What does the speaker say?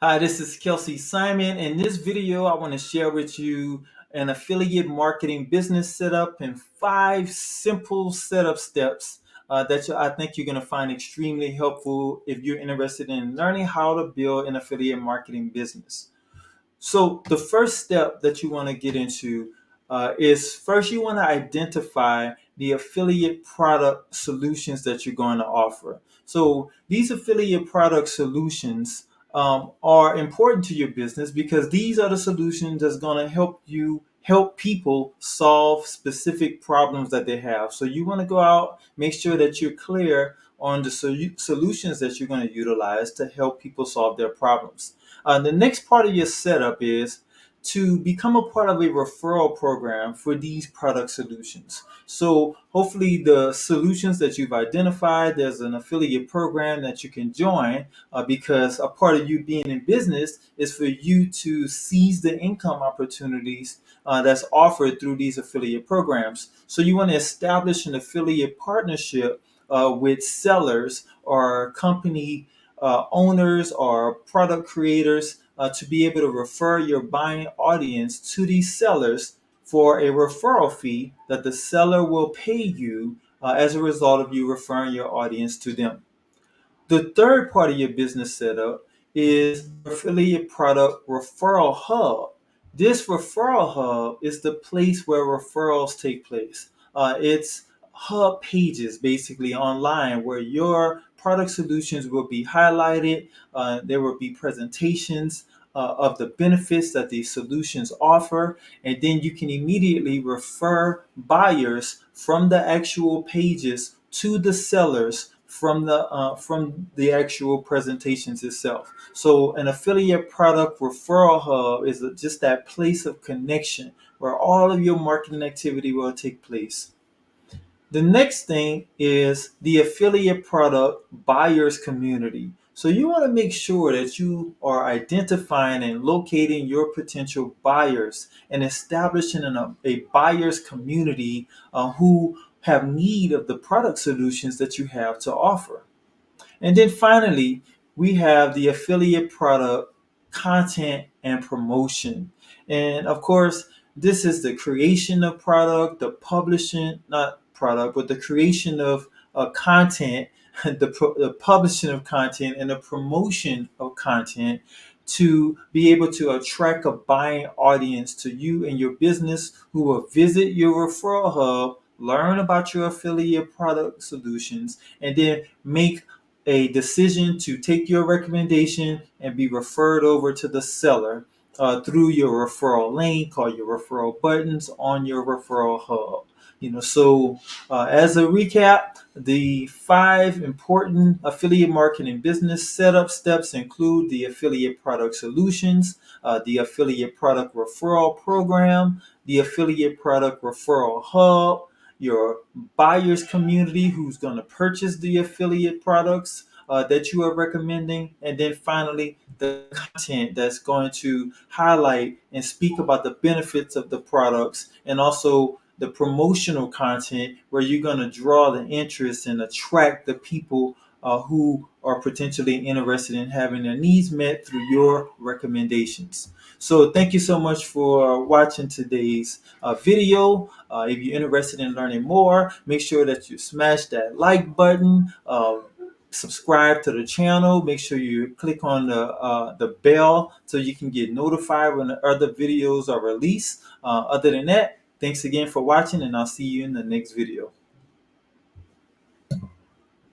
Hi, this is Kelsey Simon. In this video, I want to share with you an affiliate marketing business setup and 5 simple setup steps I think you're going to find extremely helpful if you're interested in learning how to build an affiliate marketing business. So the first step that you want to get into is first you want to identify the affiliate product solutions that you're going to offer. So these affiliate product solutions are important to your business because these are the solutions that's going to help people solve specific problems that they have. So you want to go out, make sure that you're clear on the solutions that you're going to utilize to help people solve their problems. The next part of your setup is to become a part of a referral program for these product solutions. So hopefully the solutions that you've identified, there's an affiliate program that you can join because a part of you being in business is for you to seize the income opportunities that's offered through these affiliate programs. So you want to establish an affiliate partnership with sellers or company owners or product creators to be able to refer your buying audience to these sellers for a referral fee that the seller will pay you as a result of you referring your audience to them. The third part of your business setup is affiliate product referral hub. This referral hub is the place where referrals take place. It's hub pages basically online where your product solutions will be highlighted. There will be presentations of the benefits that these solutions offer, and then you can immediately refer buyers from the actual pages to the sellers from the actual presentations itself. So an affiliate product referral hub is just that place of connection where all of your marketing activity will take place. The next thing is the affiliate product buyers community. So you want to make sure that you are identifying and locating your potential buyers and establishing a buyers community who have need of the product solutions that you have to offer. And then finally, we have the affiliate product content and promotion. And of course, this is the creation of product, the publishing, not product, but the creation of content, the publishing of content, and the promotion of content to be able to attract a buying audience to you and your business who will visit your referral hub, learn about your affiliate product solutions, and then make a decision to take your recommendation and be referred over to the seller through your referral link or your referral buttons on your referral hub. As a recap, the 5 important affiliate marketing business setup steps include the affiliate product solutions, the affiliate product referral program, the affiliate product referral hub, your buyers community who's going to purchase the affiliate products that you are recommending, and then finally the content that's going to highlight and speak about the benefits of the products, and also the promotional content where you're going to draw the interest and attract the people who are potentially interested in having their needs met through your recommendations. So thank you so much for watching today's video. If you're interested in learning more, make sure that you smash that like button. Subscribe to the channel. Make sure you click on the bell so you can get notified when the other videos are released. Other than that, thanks again for watching, and I'll see you in the next video.